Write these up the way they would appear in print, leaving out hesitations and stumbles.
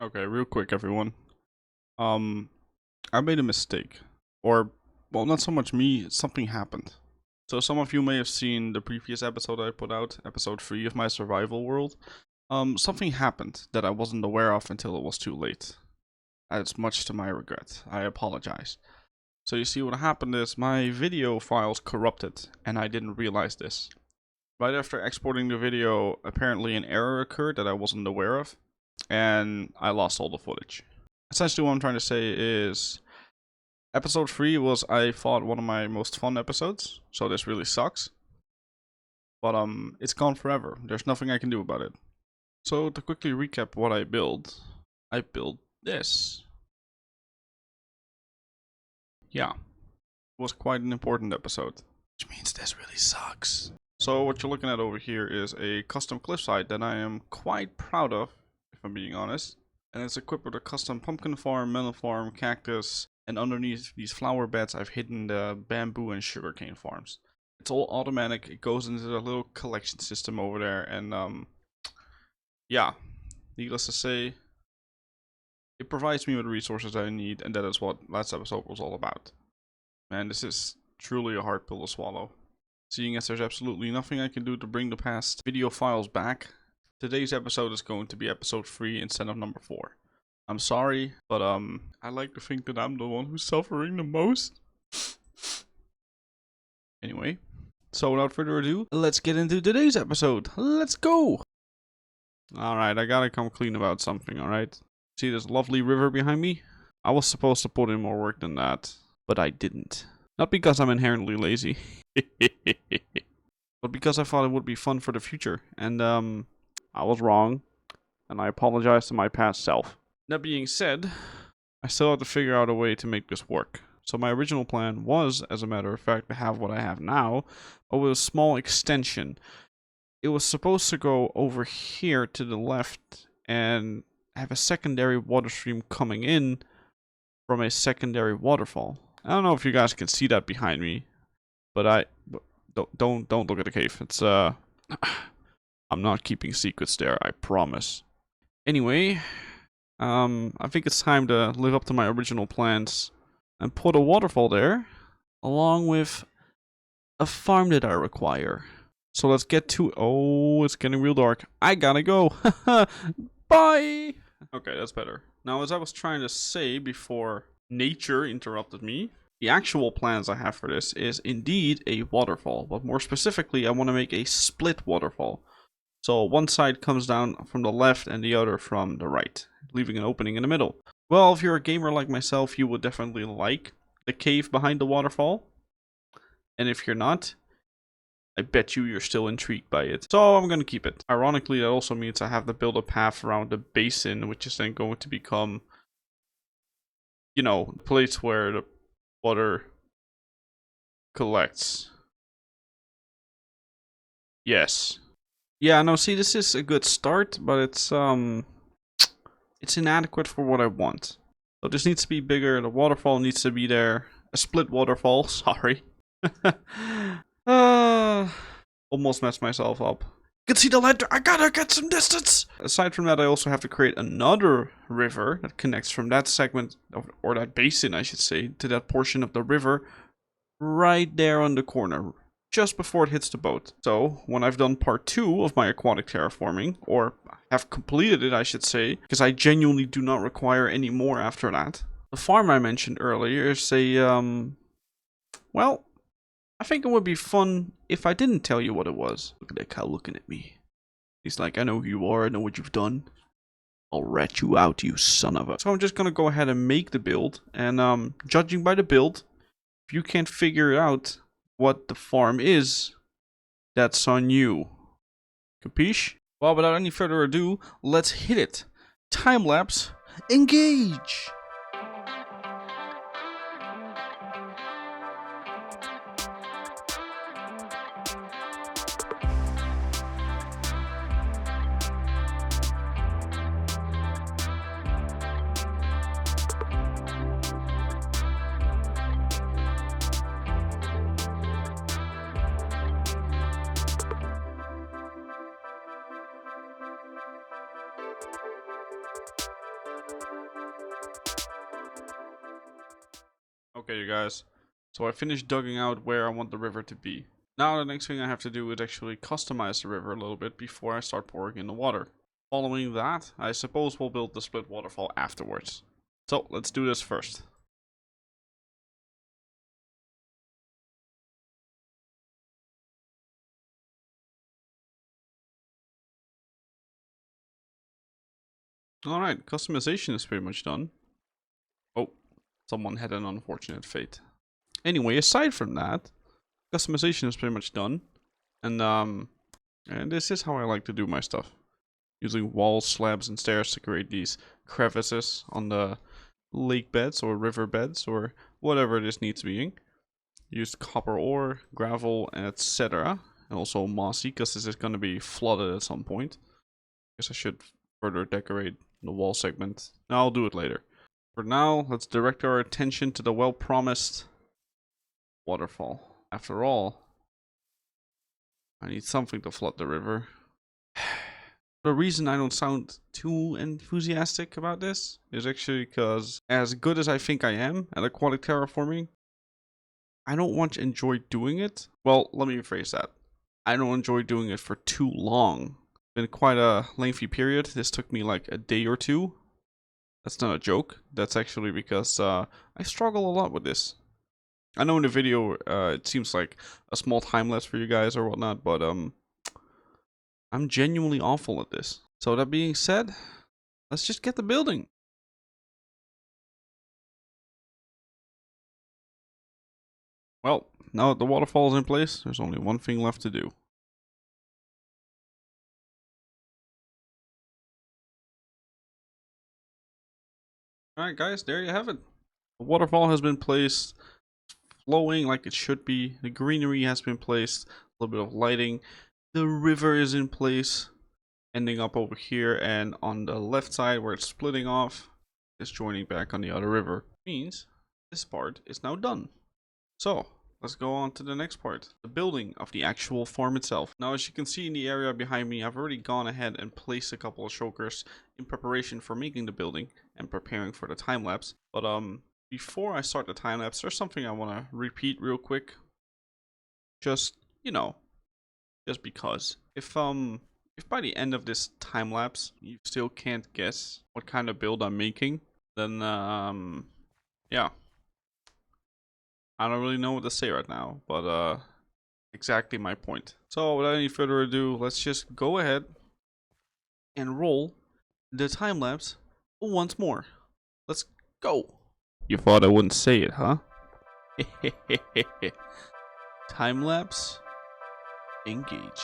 Okay, real quick, everyone. Um, I made a mistake. Or, well, not so much me, something happened. So some of you may have seen the previous episode I put out, episode 3 of my survival world. Something happened that I wasn't aware of until it was too late. That's much to my regret. I apologize. So you see, what happened is my video files corrupted, and I didn't realize this. Right after exporting the video, apparently an error occurred that I wasn't aware of, and I lost all the footage. Essentially what I'm trying to say is, episode 3 was, I thought, one of my most fun episodes, so this really sucks. But it's gone forever. There's nothing I can do about it. So to quickly recap what I built this. Yeah, it was quite an important episode, which means this really sucks. So what you're looking at over here is a custom cliffside that I am quite proud of, if I'm being honest. And it's equipped with a custom pumpkin farm, melon farm, cactus, and underneath these flower beds I've hidden the bamboo and sugarcane farms. It's all automatic, it goes into the little collection system over there, and yeah, needless to say, it provides me with the resources I need, and that is what last episode was all about. Man, this is truly a hard pill to swallow. Seeing as there's absolutely nothing I can do to bring the past video files back, today's episode is going to be episode 3 instead of number 4. I'm sorry, but I like to think that I'm the one who's suffering the most. Anyway, so without further ado, let's get into today's episode. Let's go! Alright, I gotta come clean about something, alright? See this lovely river behind me? I was supposed to put in more work than that, but I didn't. Not because I'm inherently lazy, but because I thought it would be fun for the future, and I was wrong, and I apologize to my past self. That being said, I still have to figure out a way to make this work. So my original plan was, as a matter of fact, to have what I have now, but with a small extension. It was supposed to go over here to the left and have a secondary water stream coming in from a secondary waterfall. I don't know if you guys can see that behind me, but don't look at the cave. It's I'm not keeping secrets there, I promise. Anyway, I think it's time to live up to my original plans and put a waterfall there, along with a farm that I require. So let's get to... Oh, it's getting real dark. I gotta go. Bye! Okay, that's better. Now, as I was trying to say before nature interrupted me, the actual plans I have for this is indeed a waterfall. But more specifically, I want to make a split waterfall. So one side comes down from the left and the other from the right, leaving an opening in the middle. Well, if you're a gamer like myself, you would definitely like the cave behind the waterfall. And if you're not, I bet you're still intrigued by it. So I'm gonna keep it. Ironically, that also means I have to build a path around the basin, which is then going to become, you know, the place where the water collects. Yes. Yeah, no, see, this is a good start, but it's inadequate for what I want. So this needs to be bigger, the waterfall needs to be there. A split waterfall, sorry. Almost messed myself up. You can see the ladder, I gotta get some distance! Aside from that, I also have to create another river that connects from that segment, or that basin I should say, to that portion of the river right there on the corner, just before it hits the boat. So, when I've done part 2 of my aquatic terraforming, or have completed it I should say, because I genuinely do not require any more after that, the farm I mentioned earlier is a, well, I think it would be fun if I didn't tell you what it was. Look at that cow looking at me. He's like, I know who you are, I know what you've done. I'll rat you out, you son of a... So I'm just gonna go ahead and make the build, and judging by the build, if you can't figure out what the farm is, that's on you. Capiche? Well, without any further ado, let's hit it. Time lapse, engage! Okay, you guys. So I finished digging out where I want the river to be. Now the next thing I have to do is actually customize the river a little bit before I start pouring in the water. Following that, I suppose we'll build the split waterfall afterwards. So let's do this first. Alright, customization is pretty much done. Oh, someone had an unfortunate fate. Anyway, aside from that, customization is pretty much done. And this is how I like to do my stuff. Using walls, slabs, and stairs to create these crevices on the lake beds or river beds or whatever this needs being. Used copper ore, gravel, etc. And also mossy, because this is going to be flooded at some point. Guess I should further decorate the wall segment. No, I'll do it later. For now, let's direct our attention to the well-promised waterfall. After all, I need something to flood the river. The reason I don't sound too enthusiastic about this is actually because, as good as I think I am at aquatic terraforming, I don't want to enjoy doing it. Well, let me rephrase that. I don't enjoy doing it for too long. It's been quite a lengthy period. This took me like a day or two. That's not a joke. That's actually because I struggle a lot with this. I know in the video it seems like a small time lapse for you guys or whatnot, but I'm genuinely awful at this. So that being said, let's just get the building. Well, now that the waterfall is in place, there's only one thing left to do. Alright guys, there you have it. The waterfall has been placed, flowing like it should be. The greenery has been placed, a little bit of lighting. The river is in place, ending up over here, and on the left side where it's splitting off, it's joining back on the other river. Means this part is now done. So let's go on to the next part, the building of the actual farm itself. Now, as you can see in the area behind me, I've already gone ahead and placed a couple of shulkers in preparation for making the building and preparing for the time lapse. But before I start the time lapse, there's something I want to repeat real quick. Just, you know, just because. If by the end of this time lapse you still can't guess what kind of build I'm making, then yeah. I don't really know what to say right now, but exactly my point. So without any further ado, let's just go ahead and roll the time lapse once more. Let's go. You thought I wouldn't say it, huh? Time lapse. Engage.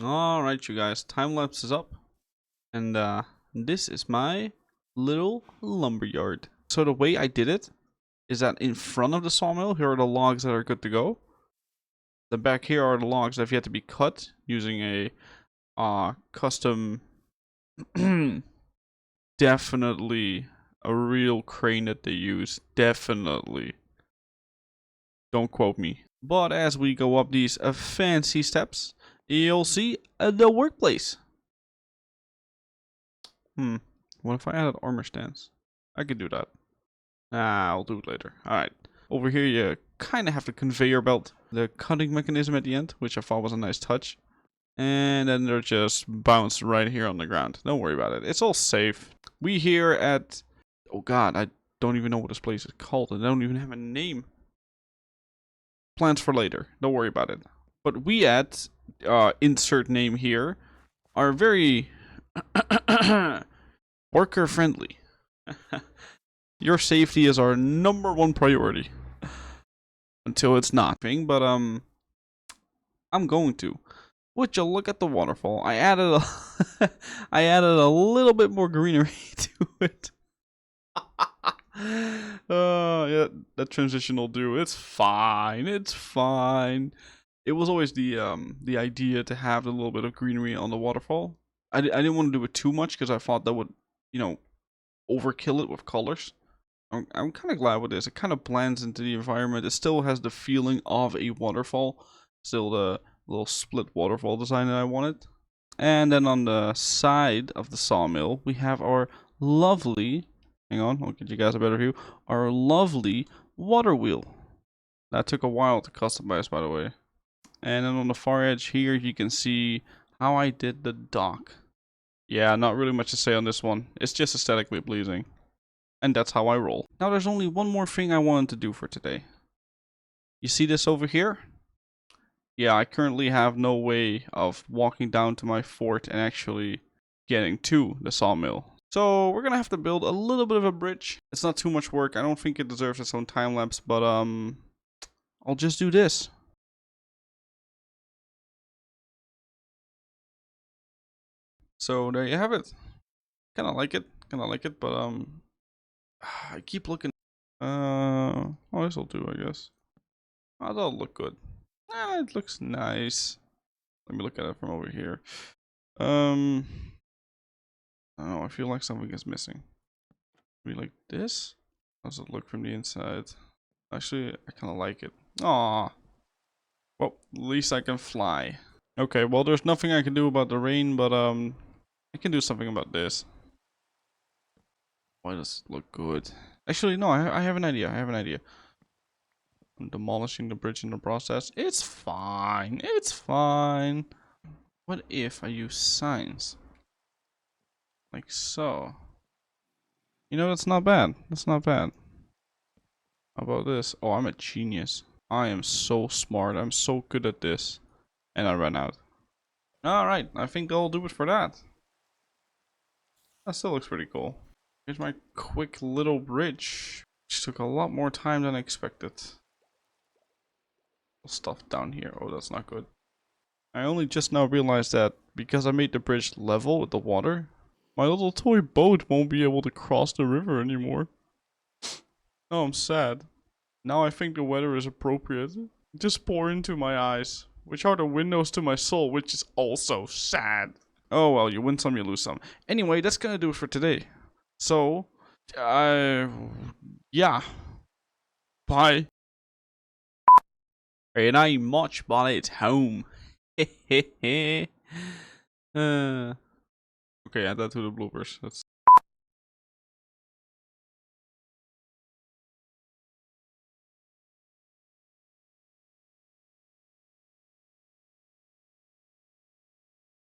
Alright, you guys, time lapse is up. And this is my little lumberyard. So the way I did it is that in front of the sawmill, here are the logs that are good to go. The back here are the logs that have yet to be cut using a custom definitely a real crane that they use. Definitely. Don't quote me. But as we go up these fancy steps, you'll see the workplace. What if I added armor stands? I could do that. I'll do it later. Alright. Over here you kind of have the conveyor belt. The cutting mechanism at the end, which I thought was a nice touch. And then they're just bounced right here on the ground. Don't worry about it. It's all safe. We here at... Oh god, I don't even know what this place is called. I don't even have a name. Plans for later. Don't worry about it. But we at... insert name here... are very... worker friendly. Your safety is our #1 priority. Until it's not. But I'm going to. Would you look at the waterfall? I added a I added a little bit more greenery to it. Yeah, that transition will do. It's fine. It's fine. It was always the idea to have a little bit of greenery on the waterfall. I didn't want to do it too much because I thought that would, you know, overkill it with colors. I'm kind of glad with this. It kind of blends into the environment. It still has the feeling of a waterfall. Still the little split waterfall design that I wanted. And then on the side of the sawmill, we have our lovely... Hang on, I'll get you guys a better view. Our lovely water wheel. That took a while to customize, by the way. And then on the far edge here, you can see how I did the dock. Yeah, not really much to say on this one. It's just aesthetically pleasing. And that's how I roll. Now there's only one more thing I wanted to do for today. You see this over here? Yeah, I currently have no way of walking down to my fort and actually getting to the sawmill. So we're gonna have to build a little bit of a bridge. It's not too much work. I don't think it deserves its own time lapse, but I'll just do this. So there you have it. Kinda like it, but I keep looking. Oh, this'll do, I guess. Oh, that'll look good. It looks nice. Let me look at it from over here. I don't know, I feel like something is missing. Maybe like this? How does it look from the inside? Actually, I kind of like it. Aww. Well, at least I can fly. Okay, well, there's nothing I can do about the rain, but I can do something about this. Why does it look good? Actually, no, I have an idea. I'm demolishing the bridge in the process. It's fine. It's fine. What if I use signs? Like so. You know, that's not bad. That's not bad. How about this? Oh, I'm a genius. I am so smart. I'm so good at this. And I ran out. Alright, I think that'll do it for that. That still looks pretty cool. Here's my quick little bridge. Which took a lot more time than I expected. Stuff down here. Oh, that's not good. I only just now realized that because I made the bridge level with the water, my little toy boat won't be able to cross the river anymore. Oh, I'm sad. Now I think the weather is appropriate. Just pour into my eyes, which are the windows to my soul, which is also sad. Oh well, you win some, you lose some. Anyway, that's gonna do it for today. So, yeah. Bye. It ain't much, but it's home. Okay, add that to the bloopers. That's